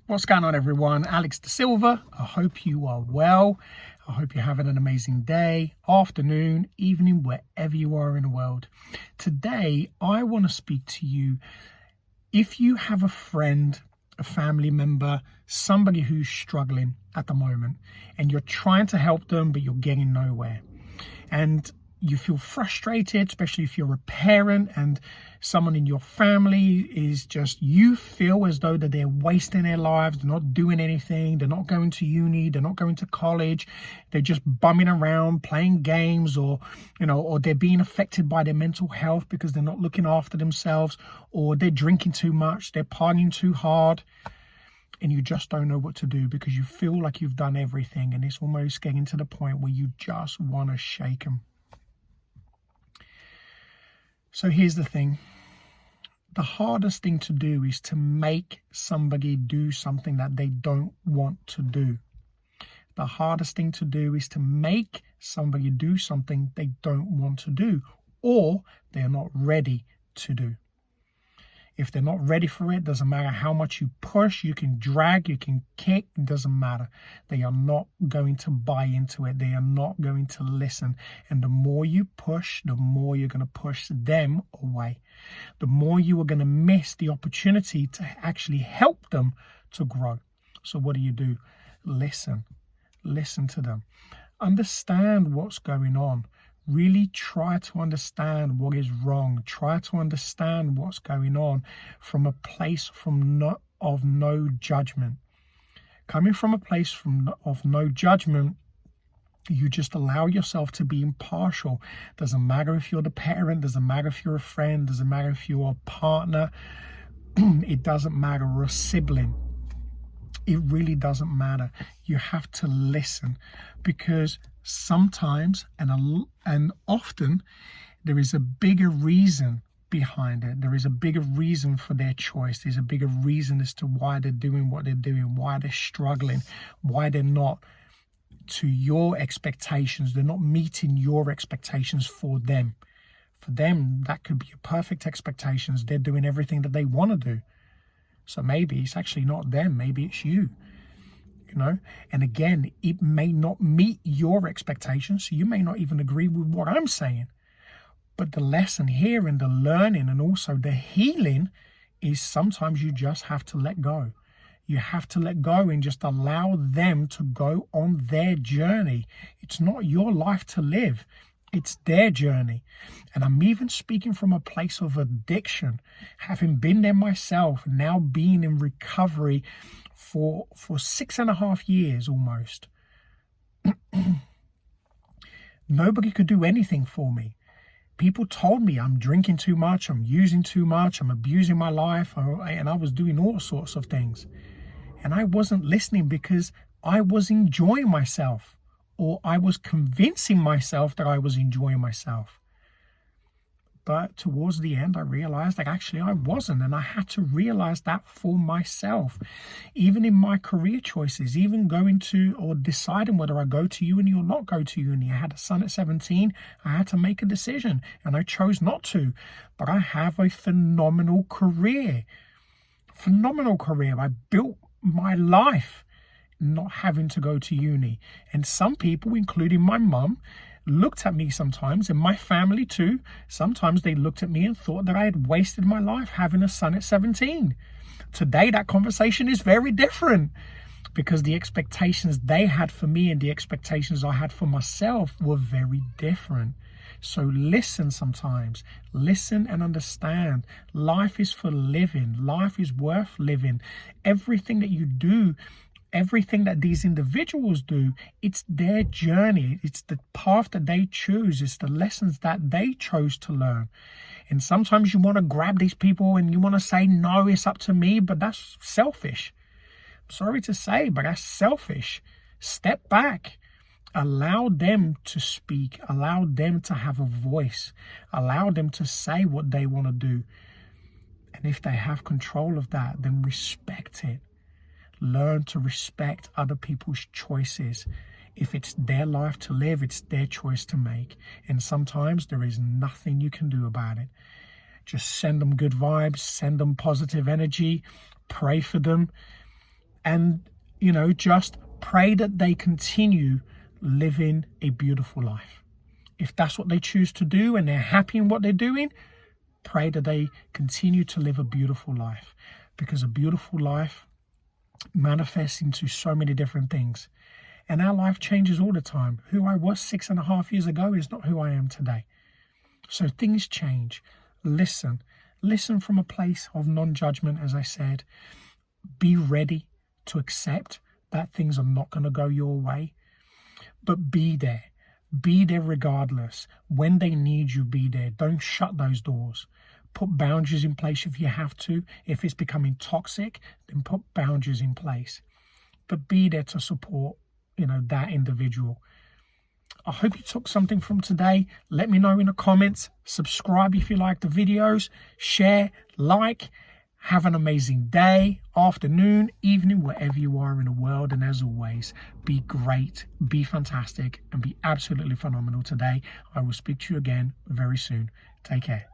What's going on, everyone? Alex De Silva. I hope you are well. I hope you're having an amazing day, afternoon, evening, wherever you are in the world. Today, I want to speak to you. If you have a friend, a family member, somebody who's struggling at the moment, and you're trying to help them, but you're getting nowhere, and you feel frustrated, especially if you're a parent and someone in your family is just, you feel as though that they're wasting their lives, they're not doing anything, they're not going to uni, they're not going to college, they're just bumming around playing games, or they're being affected by their mental health because they're not looking after themselves, or they're drinking too much, they're partying too hard, and you just don't know what to do because you feel like you've done everything, and it's almost getting to the point where you just want to shake them. So here's the thing. The hardest thing to do is to make somebody do something that they don't want to do. The hardest thing to do is to make somebody do something they don't want to do, or they're not ready to do. If they're not ready for it, doesn't matter how much you push, you can drag, you can kick, it doesn't matter. They are not going to buy into it. They are not going to listen. And the more you push, the more you're going to push them away. The more you are going to miss the opportunity to actually help them to grow. So what do? Listen. Listen to them. Understand what's going on. Really try to understand what is wrong. Try to understand what's going on from a place of no judgment. Coming from a place of no judgment, you just allow yourself to be impartial. Doesn't matter if you're the parent, doesn't matter if you're a friend, doesn't matter if you're a partner, it doesn't matter, or a sibling. It really doesn't matter. You have to listen, because sometimes and often there is a bigger reason behind it. There is a bigger reason for their choice. There's a bigger reason as to why they're doing what they're doing, why they're struggling, why they're not to your expectations. They're not meeting your expectations for them. For them, that could be a perfect expectations. They're doing everything that they want to do. So maybe it's actually not them, maybe it's you. And again, it may not meet your expectations, so you may not even agree with what I'm saying. But the lesson here and the learning and also the healing is sometimes you just have to let go. You have to let go and just allow them to go on their journey. It's not your life to live. It's their journey. And I'm even speaking from a place of addiction, having been there myself, now being in recovery for 6.5 years almost. Nobody could do anything for me. People told me I'm drinking too much, I'm using too much, I'm abusing my life, and I was doing all sorts of things. And I wasn't listening because I was enjoying myself, or I was convincing myself that I was enjoying myself. But towards the end, I realized that actually I wasn't, and I had to realize that for myself. Even in my career choices, even going to or deciding whether I go to uni or not go to uni. I had a son at 17. I had to make a decision, and I chose not to. But I have a phenomenal career. I built my life not having to go to uni. And some people, including my mum, looked at me sometimes, and my family too. Sometimes they looked at me and thought that I had wasted my life having a son at 17. Today, that conversation is very different, because the expectations they had for me and the expectations I had for myself were very different. So listen sometimes. Listen and understand. Life is for living. Life is worth living. Everything that you do, everything that these individuals do, it's their journey. It's the path that they choose. It's the lessons that they chose to learn. And sometimes you want to grab these people and you want to say, no, it's up to me, but that's selfish. I'm sorry to say, but that's selfish. Step back. Allow them to speak. Allow them to have a voice. Allow them to say what they want to do. And if they have control of that, then respect it. Learn to respect other people's choices. If it's their life to live, it's their choice to make. And sometimes there is nothing you can do about it. Just send them good vibes, send them positive energy, pray for them, and, you know, just pray that they continue living a beautiful life. If that's what they choose to do and they're happy in what they're doing, pray that they continue to live a beautiful life, because a beautiful life manifests into so many different things. And our life changes all the time. Who I was 6.5 years ago is not who I am today. So things change. Listen from a place of non-judgment, as I said. Be ready to accept that things are not going to go your way, but be there. Be there regardless. When they need you, be there. Don't shut those doors. Put boundaries in place if you have to. If it's becoming toxic, then put boundaries in place. But be there to support, you know, that individual. I hope you took something from today. Let me know in the comments. Subscribe if you like the videos. Share, like. Have an amazing day, afternoon, evening, wherever you are in the world. And as always, be great, be fantastic, and be absolutely phenomenal today. I will speak to you again very soon. Take care.